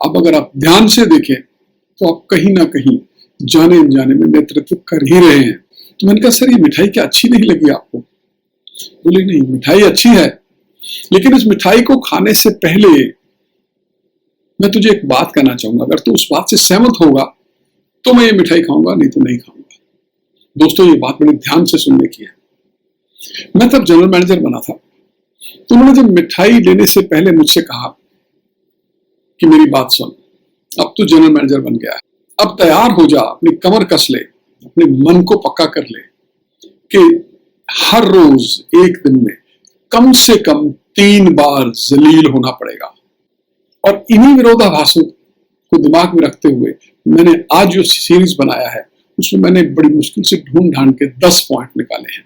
अब अगर आप ध्यान से देखें तो आप कहीं ना कहीं जाने अनजाने में नेतृत्व कर ही रहे हैं। तो मैंने कहा सर ये मिठाई क्या अच्छी नहीं लगी आपको? बोले नहीं मिठाई अच्छी है, लेकिन इस मिठाई को खाने से पहले मैं तुझे एक बात कहना चाहूंगा, अगर तू उस बात से सहमत होगा तो मैं ये मिठाई खाऊंगा, नहीं तो नहीं खाऊंगा। दोस्तों ये बात मैंने ध्यान से सुनने की है। मैं तब जनरल मैनेजर बना था, तो उन्होंने जब मिठाई लेने से पहले मुझसे कहा कि मेरी बात सुन, अब तू जनरल मैनेजर बन गया है, अब तैयार हो जा, अपनी कमर कस ले, अपने मन को पक्का कर ले कि हर रोज एक दिन में कम से कम 3 बार जलील होना पड़ेगा। और इन्हीं विरोधाभासों को दिमाग में रखते हुए मैंने आज जो सीरीज बनाया है उसमें मैंने बड़ी मुश्किल से ढूंढ ढांड के 10 पॉइंट निकाले हैं।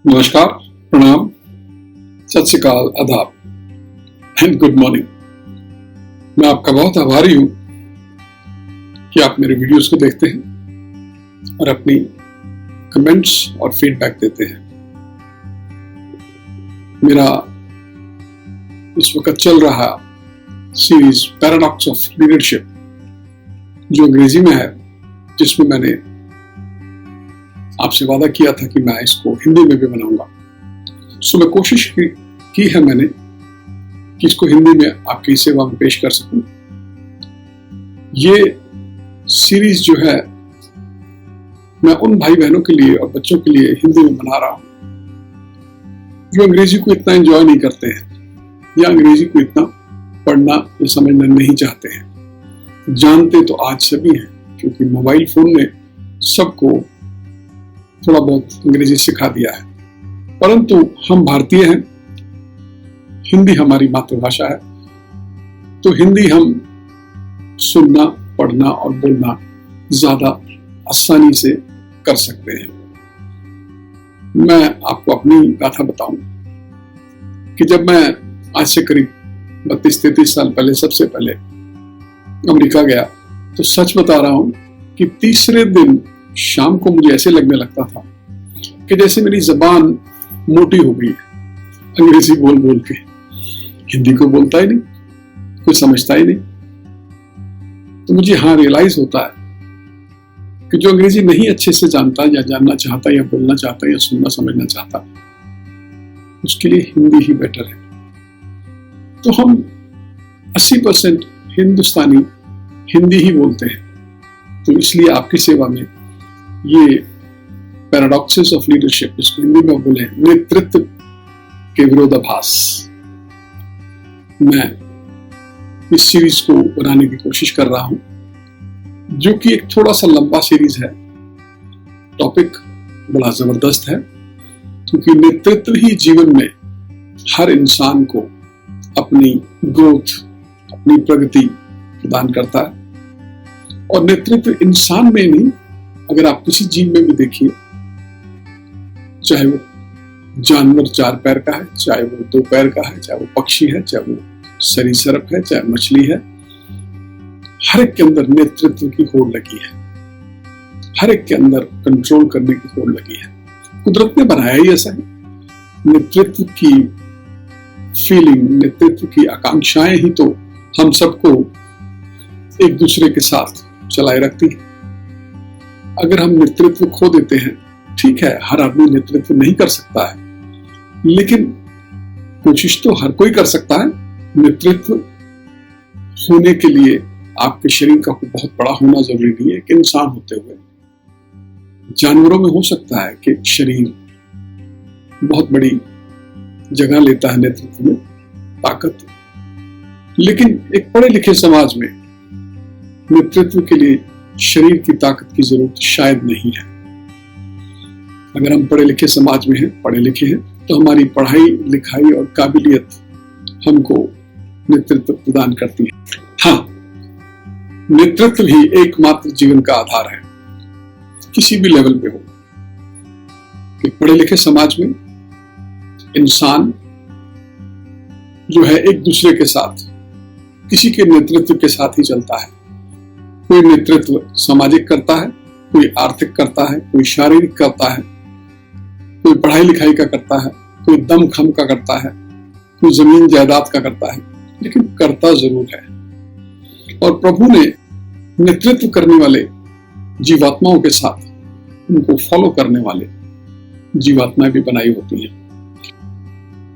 नमस्कार, प्रणाम, सत श्री अकाल, आदाब एंड गुड मॉर्निंग। मैं आपका बहुत आभारी हूं कि आप मेरे वीडियोस को देखते हैं और अपनी कमेंट्स और फीडबैक देते हैं। मेरा इस वक्त चल रहा सीरीज पैराडॉक्स ऑफ लीडरशिप जो अंग्रेजी में है, जिसमें मैंने आपसे वादा किया था कि मैं इसको हिंदी में भी बनाऊंगा। सो मैं कोशिश की है मैंने कि इसको हिंदी में आपकी सेवा में पेश कर सकूं। ये सीरीज जो है मैं उन भाई बहनों के लिए और बच्चों के लिए हिंदी में बना रहा हूं जो अंग्रेजी को इतना एंजॉय नहीं करते हैं या अंग्रेजी को इतना पढ़ना या समझना नहीं चाहते हैं। जानते तो आज सभी हैं, क्योंकि मोबाइल फोन ने सबको थोड़ा बहुत अंग्रेजी सिखा दिया है, परंतु हम भारतीय हैं, हिंदी हमारी मातृभाषा है, तो हिंदी हम सुनना, पढ़ना और बोलना ज्यादा आसानी से कर सकते हैं। मैं आपको अपनी गाथा बताऊं कि जब मैं आज से करीब 32-33 साल पहले सबसे पहले अमेरिका गया, तो सच बता रहा हूं कि तीसरे दिन शाम को मुझे ऐसे लगने लगता था कि जैसे मेरी जबान मोटी हो गई है, अंग्रेजी बोल बोल के। हिंदी को बोलता ही नहीं, कोई समझता ही नहीं। तो मुझे रियलाइज होता है कि जो अंग्रेजी नहीं अच्छे से जानता या जानना चाहता या बोलना चाहता या सुनना समझना चाहता, उसके लिए हिंदी ही बेटर है। तो हम 80% हिंदुस्तानी हिंदी ही बोलते हैं। तो इसलिए आपकी सेवा में ये पैराडॉक्सेस ऑफ लीडरशिप, इसको हिंदी में बोले नेतृत्व के विरोधाभास, मैं इस सीरीज को बनाने की कोशिश कर रहा हूं, जो कि एक थोड़ा सा लंबा सीरीज है। टॉपिक बड़ा जबरदस्त है, क्योंकि नेतृत्व ही जीवन में हर इंसान को अपनी ग्रोथ, अपनी प्रगति प्रदान करता है। और नेतृत्व इंसान में नहीं, अगर आप किसी जीव में भी देखिए, चाहे वो जानवर 4 पैर का है, चाहे वो 2 पैर का है, चाहे वो पक्षी है, चाहे वो सरीसृप है, चाहे मछली है, हर एक के अंदर नेतृत्व की होड़ लगी है। हर एक के अंदर कंट्रोल करने की होड़ लगी है। कुदरत ने बनाया ही ऐसा है। नेतृत्व की फीलिंग, नेतृत्व की आकांक्षाएं ही तो हम सबको एक दूसरे के साथ चलाए रखती है। अगर हम नेतृत्व खो देते हैं, ठीक है, हर आदमी नेतृत्व नहीं कर सकता है, लेकिन कोशिश तो हर कोई कर सकता है। नेतृत्व होने के लिए आपके शरीर का बहुत बड़ा होना जरूरी नहीं है। कि इंसान होते हुए जानवरों में हो सकता है कि शरीर बहुत बड़ी जगह लेता है नेतृत्व में, ताकत, लेकिन एक पढ़े लिखे समाज में नेतृत्व के लिए शरीर की ताकत की जरूरत शायद नहीं है। अगर हम पढ़े लिखे समाज में हैं, पढ़े लिखे हैं, तो हमारी पढ़ाई लिखाई और काबिलियत हमको नेतृत्व प्रदान करती है। हाँ, नेतृत्व ही एकमात्र जीवन का आधार है, किसी भी लेवल पे हो। कि पढ़े लिखे समाज में इंसान जो है एक दूसरे के साथ, किसी के नेतृत्व के साथ ही चलता है। कोई नेतृत्व सामाजिक करता है, कोई आर्थिक करता है, कोई शारीरिक करता है, कोई पढ़ाई लिखाई का करता है, कोई दम खम का करता है, कोई जमीन जायदाद का करता है, लेकिन करता जरूर है। और प्रभु ने नेतृत्व करने वाले जीवात्माओं के साथ उनको फॉलो करने वाले जीवात्माएं भी बनाई होती हैं।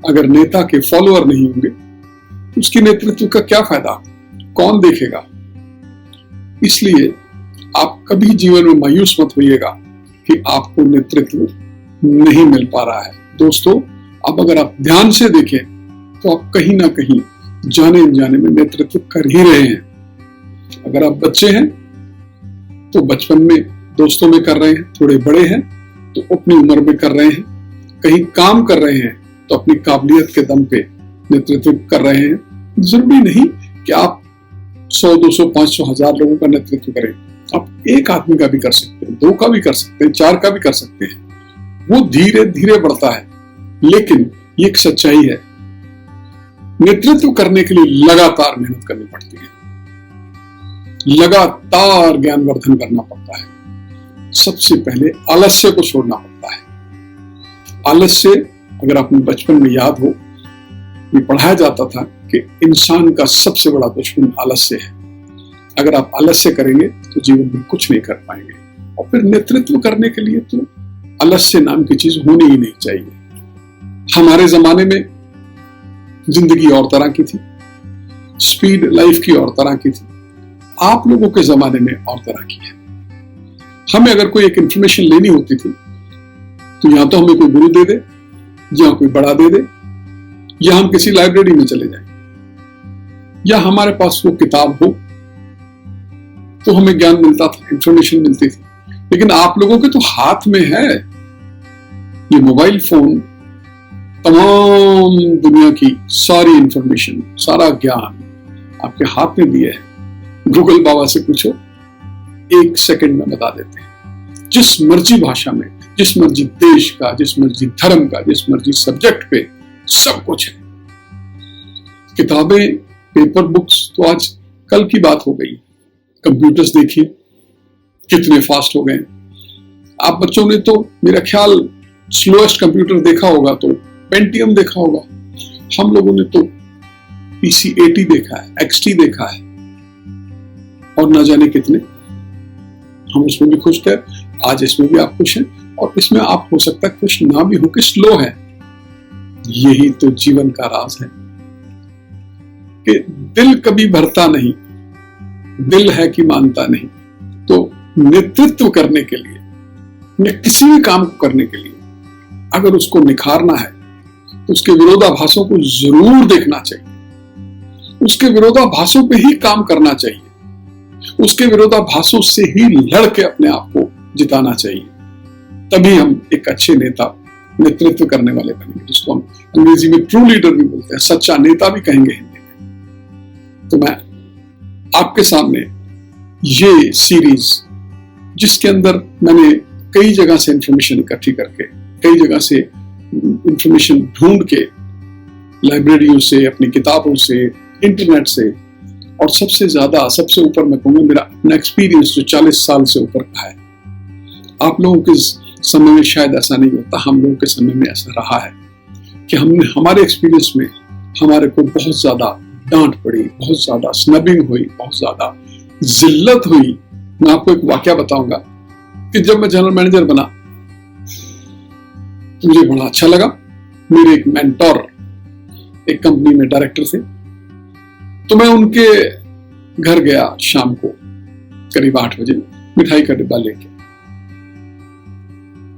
अगर नेता के फॉलोअर नहीं होंगे तो उसकी नेतृत्व का क्या फायदा, कौन देखेगा? इसलिए आप कभी जीवन में मायूस मत होइएगा कि आपको नेतृत्व नहीं मिल पा रहा है। दोस्तों, अब अगर आप ध्यान से देखें तो आप कहीं ना कहीं जाने अनजाने में नेतृत्व कर ही रहे हैं। अगर आप बच्चे हैं तो बचपन में दोस्तों में कर रहे हैं, थोड़े बड़े हैं तो अपनी उम्र में कर रहे हैं, कहीं काम कर रहे हैं तो अपनी काबिलियत के दम पे नेतृत्व कर रहे हैं। जरूरी नहीं कि आप 100, 200, 500, 1000 लोगों का नेतृत्व करें। आप एक आदमी का भी कर सकते हैं, 2 का भी कर सकते हैं, 4 का भी कर सकते हैं। वो धीरे धीरे बढ़ता है, लेकिन ये एक सच्चाई है, नेतृत्व करने के लिए लगातार मेहनत करनी पड़ती है, लगातार ज्ञानवर्धन करना पड़ता है। सबसे पहले आलस्य को छोड़ना पड़ता है। आलस्य, अगर आपने बचपन में याद हो, ये पढ़ाया जाता था कि इंसान का सबसे बड़ा दुश्मन आलस्य है। अगर आप आलस्य करेंगे तो जीवन में कुछ नहीं कर पाएंगे। और फिर नेतृत्व करने के लिए तो आलस्य नाम की चीज होनी ही नहीं चाहिए। हमारे जमाने में जिंदगी और तरह की थी, स्पीड लाइफ की और तरह की थी। आप लोगों के जमाने में और तरह की है। हमें अगर कोई एक इंफॉर्मेशन लेनी होती थी तो या तो हमें कोई गुरु दे दे, या कोई बड़ा दे दे, या हम किसी लाइब्रेरी में चले जाएं, या हमारे पास वो किताब हो तो हमें ज्ञान मिलता था, इंफॉर्मेशन मिलती थी। लेकिन आप लोगों के तो हाथ में है ये मोबाइल फोन, तमाम दुनिया की सारी इंफॉर्मेशन, सारा ज्ञान आपके हाथ में दिया है। गूगल बाबा से पूछो, 1 सेकंड में बता देते हैं, जिस मर्जी भाषा में, जिस मर्जी देश का, जिस मर्जी धर्म का, जिस मर्जी सब्जेक्ट पे सब कुछ है। किताबें, पेपर बुक्स तो आज कल की बात हो गई। कंप्यूटर्स देखिए कितने फास्ट हो गए। आप बच्चों ने तो मेरा ख्याल स्लोएस्ट कंप्यूटर देखा होगा तो पेंटियम देखा होगा। हम लोगों ने तो PC-80 देखा है, XT देखा है, और ना जाने कितने। हम उसमें भी खुश थे, आज इसमें भी आप खुश हैं, और इसमें आप हो सकता है खुश ना भी हो कि स्लो है। यही तो जीवन का राज है कि दिल कभी भरता नहीं, दिल है कि मानता नहीं। तो नेतृत्व करने के लिए या किसी भी काम को करने के लिए अगर उसको निखारना है तो उसके विरोधाभासों को जरूर देखना चाहिए, उसके विरोधाभासों पे ही काम करना चाहिए, उसके विरोधाभासों से ही लड़के अपने आप को जिताना चाहिए। तभी हम एक अच्छे नेता, नेतृत्व करने वाले बनेंगे, जिसको हम अंग्रेजी में ट्रू लीडर भी बोलते हैं, सच्चा नेता भी कहेंगे हिंदी में। तो मैं आपके सामने ये सीरीज, जिसके अंदर मैंने कई जगह से इंफॉर्मेशन इकट्ठी करके, कई जगह से इंफॉर्मेशन ढूंढ के, लाइब्रेरियों से, अपनी किताबों से, इंटरनेट से, और सबसे ज्यादा, सबसे ऊपर मैं कहूंगा मेरा अपना एक्सपीरियंस जो 40 साल से ऊपर का है। आप लोगों के समय में शायद ऐसा नहीं होता, हम लोगों के समय में ऐसा रहा है कि हमने, हमारे एक्सपीरियंस में हमारे को बहुत ज्यादा डांट पड़ी, बहुत ज्यादा स्नबिंग हुई, बहुत ज्यादा जिल्लत हुई। मैं आपको एक वाकया बताऊंगा कि जब मैं जनरल मैनेजर बना तो मुझे बड़ा अच्छा लगा। मेरे एक मेंटोर एक कंपनी में डायरेक्टर थे, तो मैं उनके घर गया शाम को करीब 8 बजे मिठाई का डिब्बा लेके।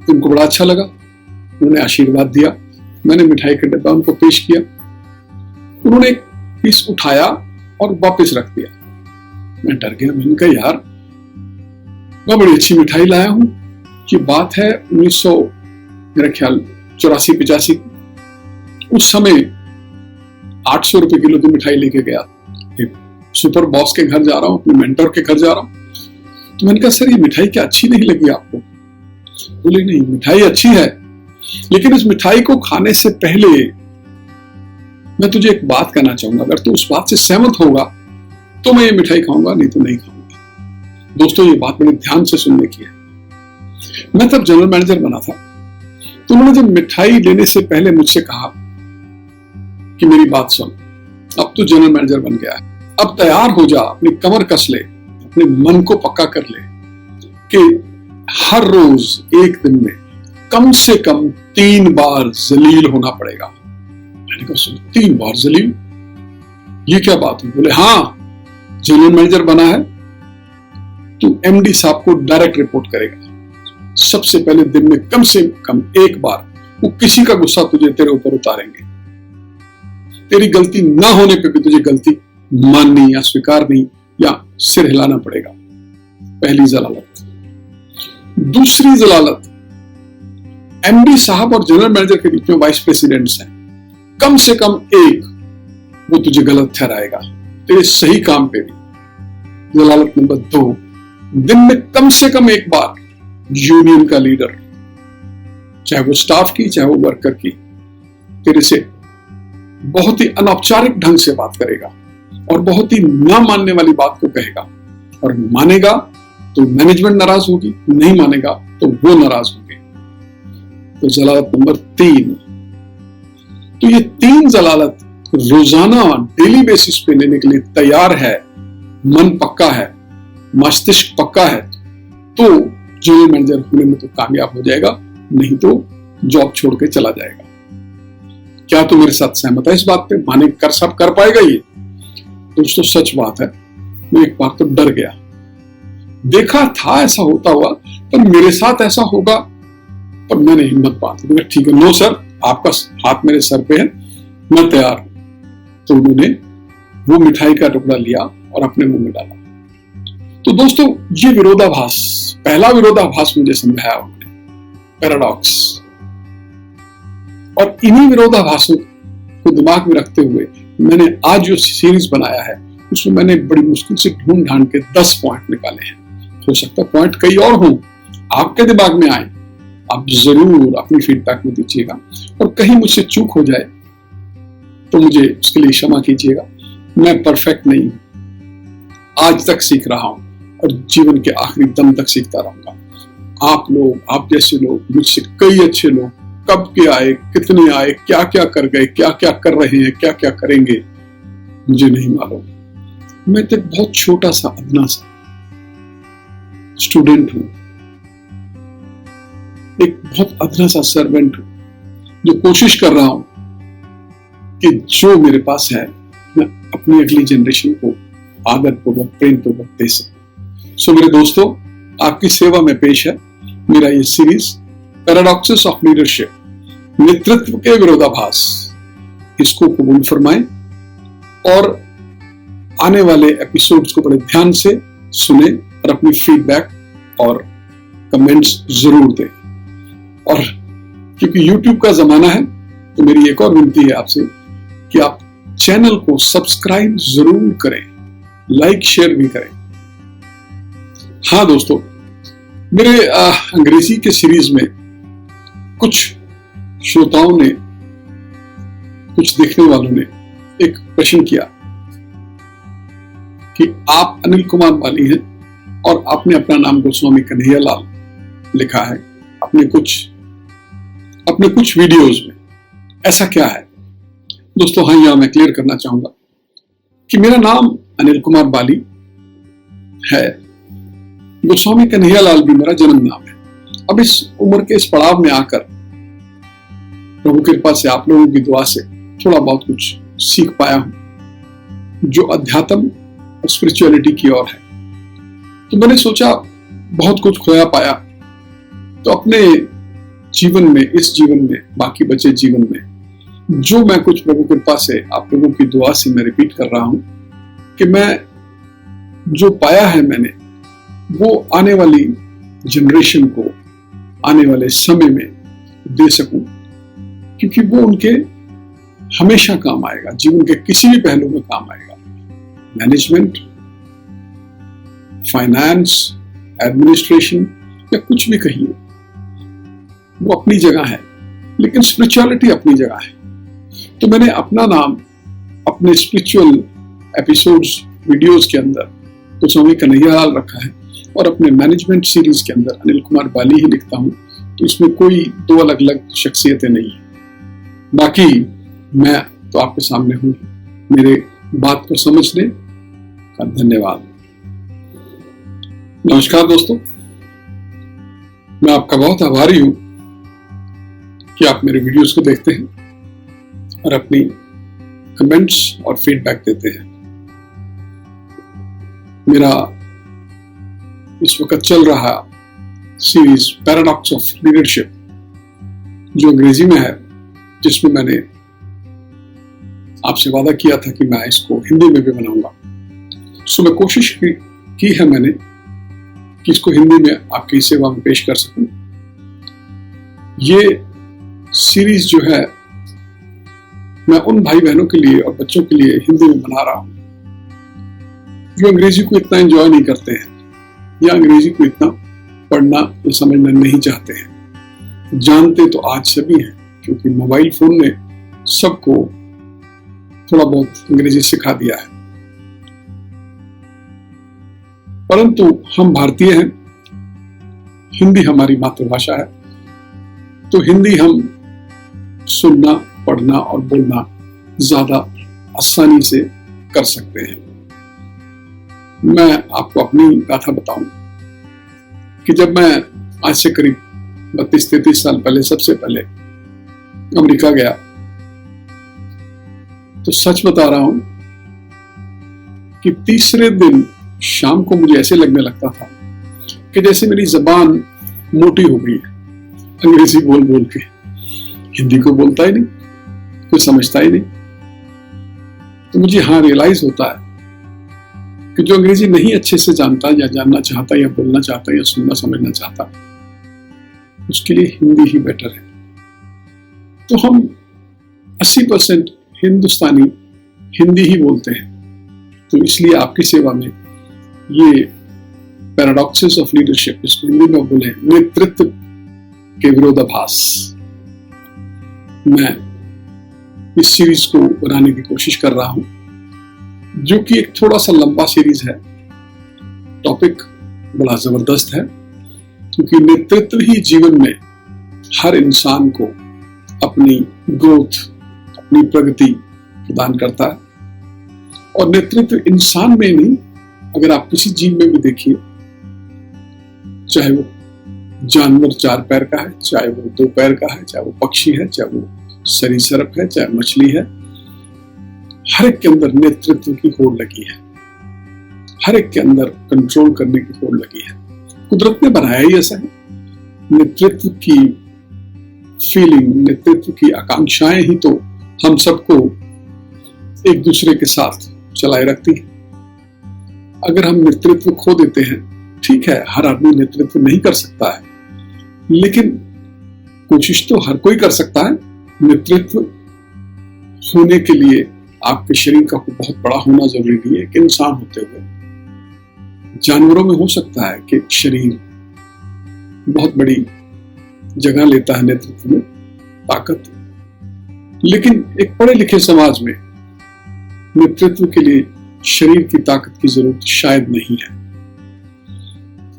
उनको बड़ा अच्छा लगा, उन्होंने आशीर्वाद दिया, मैंने मिठाई का डिब्बा उनको पेश किया। उन्होंने एक पीस उठाया और वापस रख दिया। मैं डर गया, मैंने कहा यार मैं बड़ी अच्छी मिठाई लाया हूं। ये बात है 1900 मेरा ख्याल 84-85। उस समय 800 रुपए किलो की मिठाई लेके गया, एक सुपर बॉस के घर जा रहा हूं, अपने मेंटर के घर जा रहा हूं। तो मैंने कहा सर ये मिठाई क्या अच्छी नहीं लगी आपको? बोले नहीं, मिठाई अच्छी है, लेकिन इस मिठाई को खाने से पहले मैं तुझे एक बात कहना चाहूंगा, अगर तू उस बात से सहमत होगा तो मैं ये मिठाई खाऊंगा, नहीं तो नहीं खाऊंगा। दोस्तों ये बात बड़े ध्यान से सुनने की है। मैं तब जनरल मैनेजर बना था, तो उन्होंने जब मिठाई लेने से पहले मुझसे कहा कि मेरी बात सुन, अब तू जनरल मैनेजर बन गया है, अब तैयार हो जा, अपनी कमर कस ले, अपने मन को पक्का कर ले कि हर रोज एक दिन में कम से कम 3 बार जलील होना पड़ेगा। मैंने कहा सुन, 3 बार जलील, ये क्या बात है? बोले हाँ, जनरल मैनेजर बना है, तू एमडी साहब को डायरेक्ट रिपोर्ट करेगा। सबसे पहले दिन में कम से कम 1 बार वो किसी का गुस्सा तुझे तेरे ऊपर उतारेंगे, तेरी गलती ना होने पे भी तुझे गलती माननी या स्वीकारनी या सिर हिलाना पड़ेगा। पहली जलालत। दूसरी जलालत, एमडी साहब और जनरल मैनेजर के बीच में वाइस प्रेसिडेंट्स हैं, कम से कम एक वो तुझे गलत ठहराएगा तेरे सही काम पे भी। जलालत नंबर 2, दिन में कम से कम 1 बार यूनियन का लीडर, चाहे वो स्टाफ की चाहे वो वर्कर की, तेरे से बहुत ही अनौपचारिक ढंग से बात करेगा और बहुत ही ना मानने वाली बात को कहेगा, और मानेगा तो मैनेजमेंट नाराज होगी, नहीं मानेगा तो वो नाराज होंगे। तो जलालत नंबर 3। तो ये 3 जलालत रोजाना डेली बेसिस पे लेने के लिए तैयार है, मन पक्का है, मस्तिष्क पक्का है, तो जनरल मैनेजर होने में तो कामयाब हो जाएगा, नहीं तो जॉब छोड़ के चला जाएगा। क्या तू मेरे साथ सहमत है इस बात पे? माने कर सब कर पाएगा ये? दोस्तों सच बात है, मैं एक बार तो डर गया, देखा था ऐसा होता हुआ, पर मेरे साथ ऐसा होगा, पर मैंने हिम्मत बांधी, ठीक है, नो सर, आपका हाथ मेरे सर पे है, मैं तैयार हूं। तो उन्होंने वो मिठाई का टुकड़ा लिया और अपने मुंह में डाला। तो दोस्तों ये विरोधाभास, पहला विरोधाभास मुझे समझाया उन्होंने, पैराडॉक्स। और इन्हीं विरोधाभासों को दिमाग में रखते हुए मैंने आज जो सीरीज बनाया है उसमें मैंने बड़ी मुश्किल से ढूंढ ढांड के 10 पॉइंट निकाले हैं। हो सकता है पॉइंट कई और हों, आपके दिमाग में आए, आप जरूर अपनी फीडबैक में दीजिएगा, और कहीं मुझसे चूक हो जाए तो मुझे उसके लिए क्षमा कीजिएगा। मैं परफेक्ट नहीं हूं, आज तक सीख रहा हूं और जीवन के आखिरी दम तक सीखता रहूंगा। आप लोग, आप जैसे लोग, मुझसे कई अच्छे लोग कब के आए, कितने आए, क्या क्या कर गए, क्या क्या कर रहे हैं, क्या क्या करेंगे, मुझे नहीं मालूम। मैं तो बहुत छोटा सा अदना सा स्टूडेंट हूं, एक बहुत अदना सा सर्वेंट हूं, जो कोशिश कर रहा हूं कि जो मेरे पास है मैं अपनी अगली जनरेशन को आदर पूर्वक, प्रेम पूर्वक दे सकूं। सो मेरे दोस्तों, आपकी सेवा में पेश है मेरा ये सीरीज पैराडॉक्सेस ऑफ लीडरशिप, नेतृत्व के विरोधाभास। इसको कबूल फरमाएं और आने वाले एपिसोड्स को बड़े ध्यान से सुने और अपनी फीडबैक और कमेंट्स जरूर दें। और क्योंकि YouTube का जमाना है तो मेरी एक और विनती है आपसे कि आप चैनल को सब्सक्राइब जरूर करें, लाइक शेयर भी करें। हाँ दोस्तों, मेरे अंग्रेजी के सीरीज में कुछ श्रोताओं ने, कुछ देखने वालों ने एक प्रश्न किया कि आप अनिल कुमार बाली हैं और आपने अपना नाम गोस्वामी कन्हैयालाल लिखा है अपने कुछ वीडियोस में, ऐसा क्या है? दोस्तों हाँ, यहां मैं क्लियर करना चाहूंगा कि मेरा नाम अनिल कुमार बाली है, गोस्वामी कन्हैयालाल भी मेरा जन्म नाम है। अब इस उम्र के इस पड़ाव में आकर प्रभु कृपा से, आप लोगों की दुआ से थोड़ा बहुत कुछ सीख पाया हूं जो अध्यात्म और स्पिरिचुअलिटी की ओर है। तो मैंने सोचा बहुत कुछ खोया पाया, तो अपने जीवन में, इस जीवन में, बाकी बचे जीवन में जो मैं कुछ प्रभु कृपा से, आप लोगों की दुआ से मैं रिपीट कर रहा हूं कि मैं जो पाया है मैंने, वो आने वाली जनरेशन को आने वाले समय में दे सकूं, क्योंकि वो उनके हमेशा काम आएगा, जीवन के किसी भी पहलू में काम आएगा। मैनेजमेंट, फाइनेंस, एडमिनिस्ट्रेशन या कुछ भी कहिए, वो अपनी जगह है, लेकिन स्पिरिचुअलिटी अपनी जगह है। तो मैंने अपना नाम अपने स्पिरिचुअल एपिसोड्स, वीडियोस के अंदर गोस्वामी कन्हैयालाल रखा है, और अपने मैनेजमेंट सीरीज के अंदर अनिल कुमार बाली ही लिखता हूं, तो इसमें कोई दो अलग अलग शख्सियतें नहीं है। बाकी मैं तो आपके सामने हूं। मेरे बात को समझने का धन्यवाद। नमस्कार दोस्तों, मैं आपका बहुत आभारी हूं कि आप मेरे वीडियोस को देखते हैं और अपनी कमेंट्स और फीडबैक देते हैं। मेरा इस वक्त चल रहा सीरीज पैराडॉक्स ऑफ लीडरशिप, जो अंग्रेजी में है, जिसमें मैंने आपसे वादा किया था कि मैं इसको हिंदी में भी बनाऊंगा। सो मैं कोशिश की है मैंने कि इसको हिंदी में आपकी सेवा में पेश कर सकूं। ये सीरीज जो है मैं उन भाई बहनों के लिए और बच्चों के लिए हिंदी में बना रहा हूं जो अंग्रेजी को इतना एंजॉय नहीं करते हैं या अंग्रेजी को इतना पढ़ना या समझना नहीं चाहते हैं। जानते तो आज सभी हैं, क्योंकि मोबाइल फोन ने सबको थोड़ा बहुत अंग्रेजी सिखा दिया है। परंतु हम भारतीय हैं, हिंदी हमारी मातृभाषा है, तो हिंदी हम सुनना, पढ़ना और बोलना ज्यादा आसानी से कर सकते हैं। मैं आपको अपनी गाथा बताऊं कि जब मैं आज से करीब 32-33 साल पहले सबसे पहले अमेरिका गया, तो सच बता रहा हूं कि तीसरे दिन शाम को मुझे ऐसे लगने लगता था कि जैसे मेरी जबान मोटी हो गई है, अंग्रेजी बोल बोल के। हिंदी को बोलता ही नहीं, कोई समझता ही नहीं। तो मुझे रियलाइज होता है कि जो अंग्रेजी नहीं अच्छे से जानता या जानना चाहता या बोलना चाहता या सुनना समझना चाहता, उसके लिए हिंदी ही बेटर है। तो हम 80% हिंदुस्तानी हिंदी ही बोलते हैं। तो इसलिए आपकी सेवा में ये पैराडॉक्सेस ऑफ लीडरशिप, इसको हिंदी में बोले नेतृत्व के विरोधाभास, मैं इस सीरीज को बनाने की कोशिश कर रहा हूं, जो कि एक थोड़ा सा लंबा सीरीज है। टॉपिक बड़ा जबरदस्त है, क्योंकि नेतृत्व ही जीवन में हर इंसान को अपनी ग्रोथ, अपनी प्रगति प्रदान करता है। और नेतृत्व इंसान में नहीं, अगर आप किसी जीव में भी देखिए, चाहे वो जानवर 4 पैर का है, चाहे वो 2 पैर का है, चाहे वो पक्षी है, चाहे वो सरीसृप है, चाहे मछली है, हर एक के अंदर नेतृत्व की होड़ लगी है। हर एक के अंदर कंट्रोल करने की होड़ लगी है। कुदरत ने बनाया ही ऐसा है। नेतृत्व की फीलिंग, नेतृत्व की आकांक्षाएं ही तो हम सबको एक दूसरे के साथ चलाए रखती है। अगर हम नेतृत्व खो देते हैं, ठीक है, हर आदमी नेतृत्व नहीं कर सकता है, लेकिन कोशिश तो हर कोई कर सकता है। नेतृत्व होने के लिए आपके शरीर का बहुत बड़ा होना जरूरी नहीं है। कि इंसान होते हुए जानवरों में हो सकता है कि शरीर बहुत बड़ी जगह लेता है नेतृत्व में, ताकत, लेकिन एक पढ़े लिखे समाज में नेतृत्व के लिए शरीर की ताकत की जरूरत शायद नहीं है।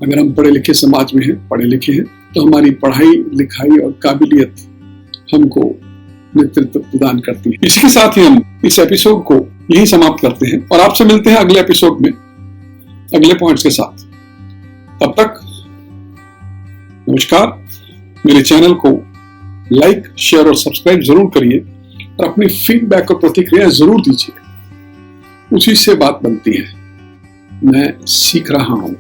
अगर हम पढ़े लिखे समाज में हैं, पढ़े लिखे हैं, तो हमारी पढ़ाई लिखाई और काबिलियत हमको नेतृत्व प्रदान करती है। इसके साथ ही हम इस एपिसोड को यही समाप्त करते हैं और आपसे मिलते हैं अगले एपिसोड में अगले पॉइंट्स के साथ। तब तक नमस्कार। मेरे चैनल को लाइक, शेयर और सब्सक्राइब जरूर करिए और अपनी फीडबैक और प्रतिक्रियाएं जरूर दीजिए। उसी से बात बनती है। मैं सीख रहा हूं,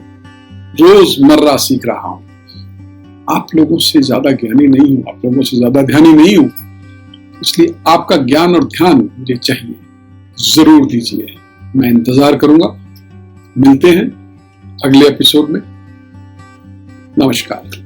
रोजमर्रा सीख रहा हूं। आप लोगों से ज्यादा ज्ञानी नहीं हूं, आप लोगों से ज्यादा ध्यानी नहीं हूं, इसलिए आपका ज्ञान और ध्यान मुझे चाहिए, जरूर दीजिए। मैं इंतजार करूंगा। मिलते हैं अगले एपिसोड में। नमस्कार।